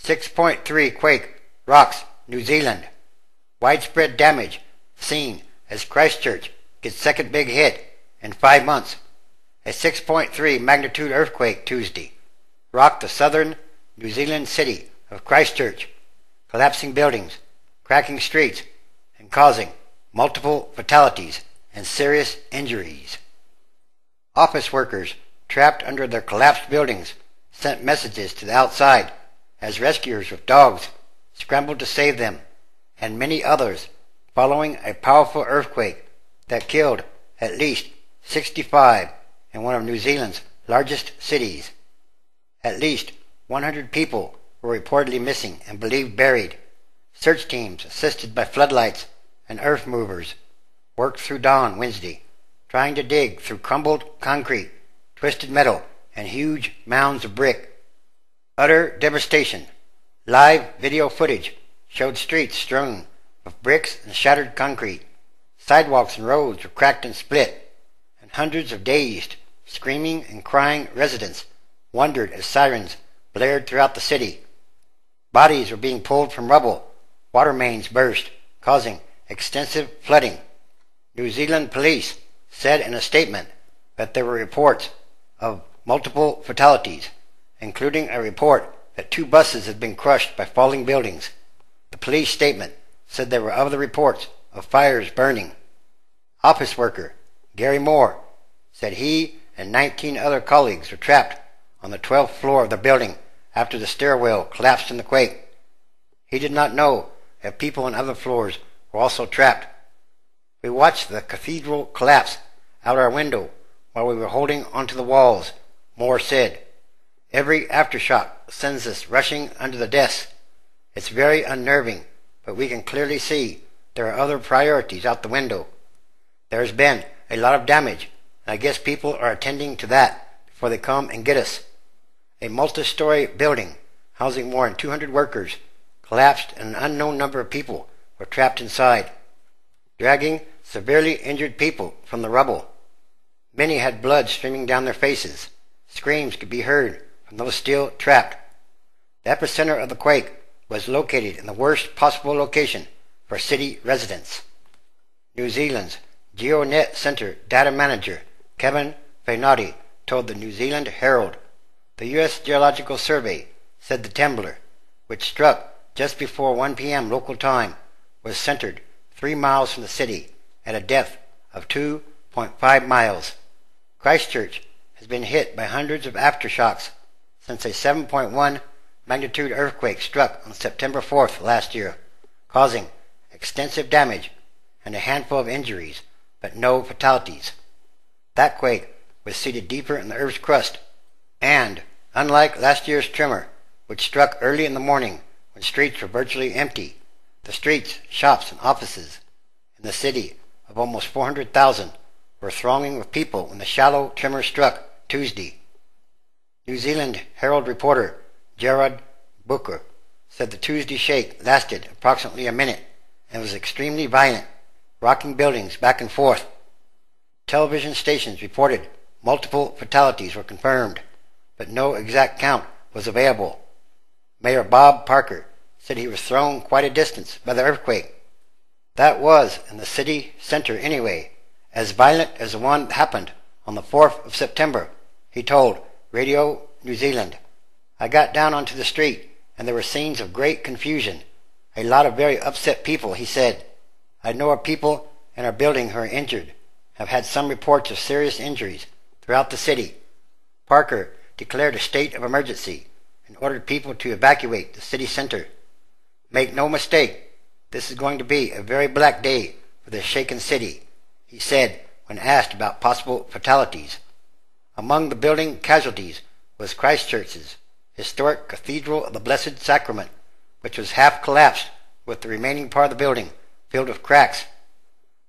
6.3 quake rocks New Zealand. Widespread damage seen as Christchurch gets second big hit in 5 months. A 6.3 magnitude earthquake Tuesday rocked the southern New Zealand city of Christchurch, collapsing buildings, cracking streets, and causing multiple fatalities and serious injuries. Office workers trapped under their collapsed buildings sent messages to the outside as rescuers with dogs scrambled to save them, and many others following a powerful earthquake that killed at least 65 in one of New Zealand's largest cities. At least 100 people were reportedly missing and believed buried. Search teams assisted by floodlights and earth movers worked through dawn Wednesday, trying to dig through crumbled concrete, twisted metal, and huge mounds of brick. Utter devastation. Live video footage showed streets strewn with bricks and shattered concrete. Sidewalks and roads were cracked and split, and hundreds of dazed, screaming and crying residents wondered as sirens blared throughout the city. Bodies were being pulled from rubble. Water mains burst, causing extensive flooding. New Zealand police said in a statement that there were reports of multiple fatalities, including a report that 2 buses had been crushed by falling buildings. The police statement said there were other reports of fires burning. Office worker Gary Moore said he and 19 other colleagues were trapped on the 12th floor of the building after the stairwell collapsed in the quake. He did not know if people on other floors were also trapped. We watched the cathedral collapse out our window while we were holding onto the walls, Moore said. Every aftershock sends us rushing under the desks. It's very unnerving, but we can clearly see there are other priorities out the window. There has been a lot of damage, and I guess people are attending to that before they come and get us. A multi-story building housing more than 200 workers collapsed and an unknown number of people were trapped inside, dragging severely injured people from the rubble. Many had blood streaming down their faces. Screams could be heard from those still trapped. The epicenter of the quake was located in the worst possible location for city residents. New Zealand's GeoNet Center data manager Kevin Fainotti told the New Zealand Herald the U.S. Geological Survey said the trembler, which struck just before 1 p.m. local time, was centered 3 miles from the city at a depth of 2.5 miles. Christchurch has been hit by hundreds of aftershocks since a 7.1 magnitude earthquake struck on September 4th last year, causing extensive damage and a handful of injuries, but no fatalities. That quake was seated deeper in the Earth's crust, and, unlike last year's tremor, which struck early in the morning when streets were virtually empty, the streets, shops, and offices in the city of almost 400,000 were thronging with people when the shallow tremor struck Tuesday. New Zealand Herald reporter Gerard Booker said the Tuesday shake lasted approximately a minute and was extremely violent, rocking buildings back and forth. Television stations reported multiple fatalities were confirmed, but no exact count was available. Mayor Bob Parker said he was thrown quite a distance by the earthquake. That was in the city center anyway, as violent as the one that happened on the 4th of September, he told Radio New Zealand. I got down onto the street, and there were scenes of great confusion. A lot of very upset people, he said. I know of people in our building who are injured, have had some reports of serious injuries throughout the city. Parker declared a state of emergency and ordered people to evacuate the city center. Make no mistake, this is going to be a very black day for the shaken city, he said when asked about possible fatalities. Among the building casualties was Christchurch's historic Cathedral of the Blessed Sacrament, which was half collapsed with the remaining part of the building filled with cracks.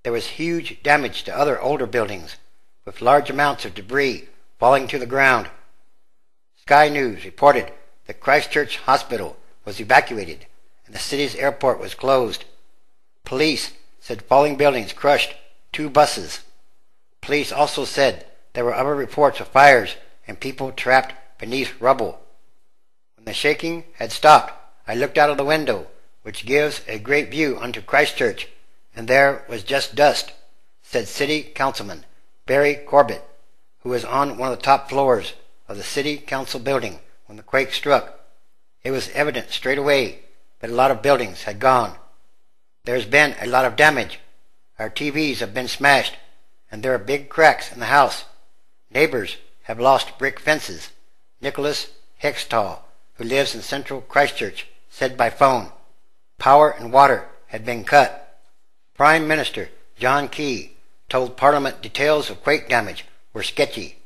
There was huge damage to other older buildings, with large amounts of debris falling to the ground. Sky News reported that Christchurch Hospital was evacuated and the city's airport was closed. Police said falling buildings crushed 2 buses. Police also said there were other reports of fires and people trapped beneath rubble. When the shaking had stopped, I looked out of the window, which gives a great view unto Christchurch, and there was just dust, said City Councilman Barry Corbett, who was on one of the top floors of the City Council building when the quake struck. It was evident straight away that a lot of buildings had gone. There's been a lot of damage. Our TVs have been smashed, and there are big cracks in the house. Neighbors have lost brick fences. Nicholas Hextall, who lives in central Christchurch, said by phone. Power and water had been cut. Prime Minister John Key told Parliament details of quake damage were sketchy.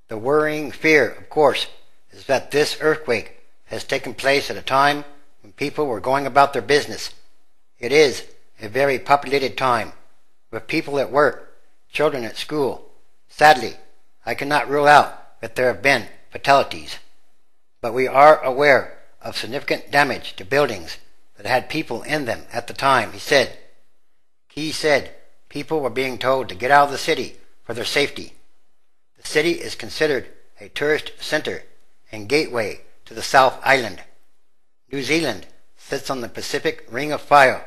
The worrying fear, of course, is that this earthquake has taken place at a time when people were going about their business. It is a very populated time, with people at work, children at school. Sadly, I cannot rule out that there have been fatalities, but we are aware of significant damage to buildings that had people in them at the time, he said. Key said people were being told to get out of the city for their safety. The city is considered a tourist center and gateway to the South Island. New Zealand sits on the Pacific Ring of Fire,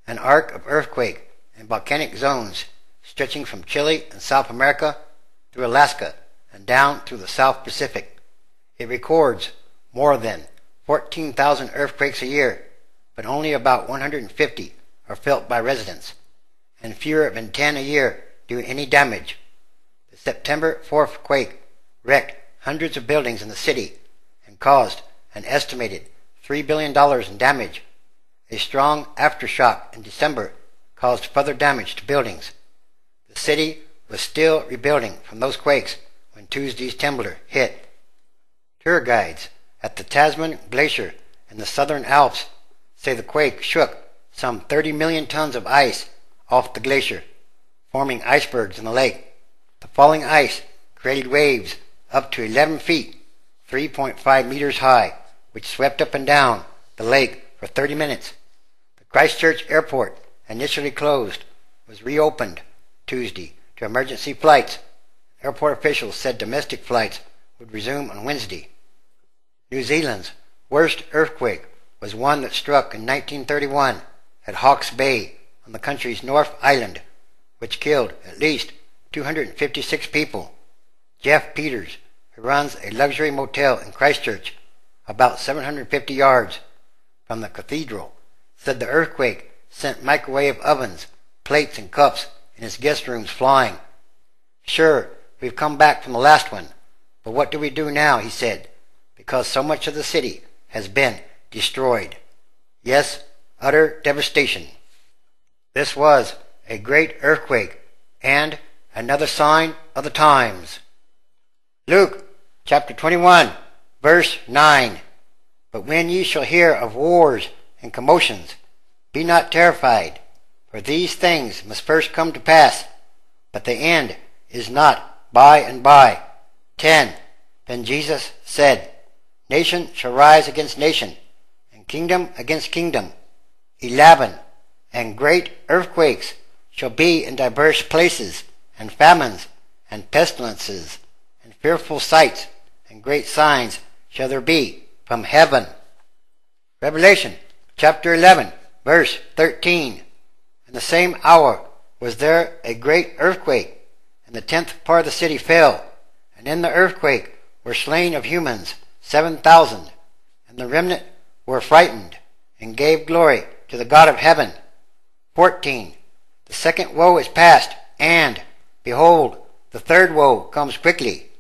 an arc of earthquake and volcanic zones stretching from Chile and South America through Alaska and down through the South Pacific. It records more than 14,000 earthquakes a year, but only about 150 are felt by residents, and fewer than 10 a year do any damage. The September 4th quake wrecked hundreds of buildings in the city and caused an estimated $3 billion in damage. A strong aftershock in December caused further damage to buildings. The city was still rebuilding from those quakes when Tuesday's trembler hit. Tour guides at the Tasman Glacier in the Southern Alps say the quake shook some 30 million tons of ice off the glacier, forming icebergs in the lake. The falling ice created waves up to 11 feet, 3.5 meters high, which swept up and down the lake for 30 minutes. The Christchurch airport, initially closed, was reopened Tuesday to emergency flights. Airport officials said domestic flights would resume on Wednesday. New Zealand's worst earthquake was one that struck in 1931 at Hawke's Bay on the country's North Island, which killed at least 256 people. Jeff Peters, who runs a luxury motel in Christchurch, about 750 yards from the cathedral, said the earthquake sent microwave ovens, plates, and cups in his guest rooms flying. Sure, we've come back from the last one, but what do we do now, he said, because so much of the city has been destroyed. Yes, utter devastation. This was a great earthquake and another sign of the times. Luke chapter 21, verse 9. But when ye shall hear of wars and commotions, be not terrified, for these things must first come to pass, but the end is not by and by. 10. Then Jesus said, Nation shall rise against nation, and kingdom against kingdom. 11. And great earthquakes shall be in diverse places, and famines, and pestilences, and fearful sights, and great signs shall there be from heaven. Revelation chapter 11, verse 13. In the same hour was there a great earthquake, and the 10th part of the city fell, and in the earthquake were slain of humans 7,000, and the remnant were frightened, and gave glory to the God of heaven. 14. The second woe is past, and, behold, the third woe comes quickly.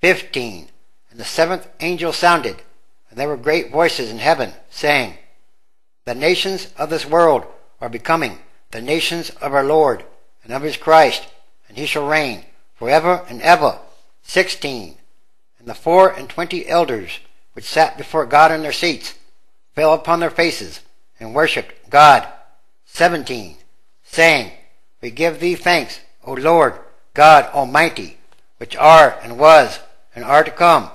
15. And the seventh angel sounded, and there were great voices in heaven, saying, The nations of this world are becoming the nations of our Lord and of his Christ, and he shall reign forever and ever. 16. And the 24 elders which sat before God in their seats fell upon their faces and worshipped God. 17. Saying, We give thee thanks, O Lord God Almighty, which art and was and are to come,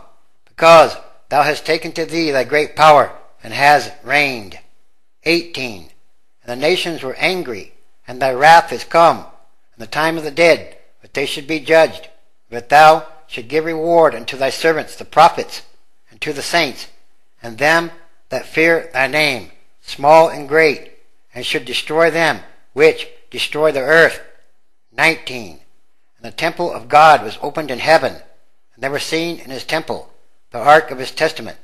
because thou hast taken to thee thy great power and hast reigned. 18. And the nations were angry, and thy wrath is come, and the time of the dead, that they should be judged, that thou should give reward unto thy servants the prophets, and to the saints, and them that fear thy name, small and great, and should destroy them which destroy the earth. 19. And the temple of God was opened in heaven, and there were seen in his temple the ark of his testament,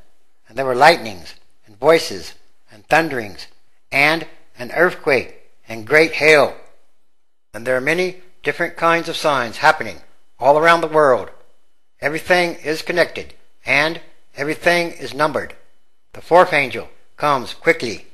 and there were lightnings, and voices, and thunderings, and an earthquake, and great hail. And there are many different kinds of signs happening all around the world. Everything is connected, and everything is numbered. The fourth angel comes quickly,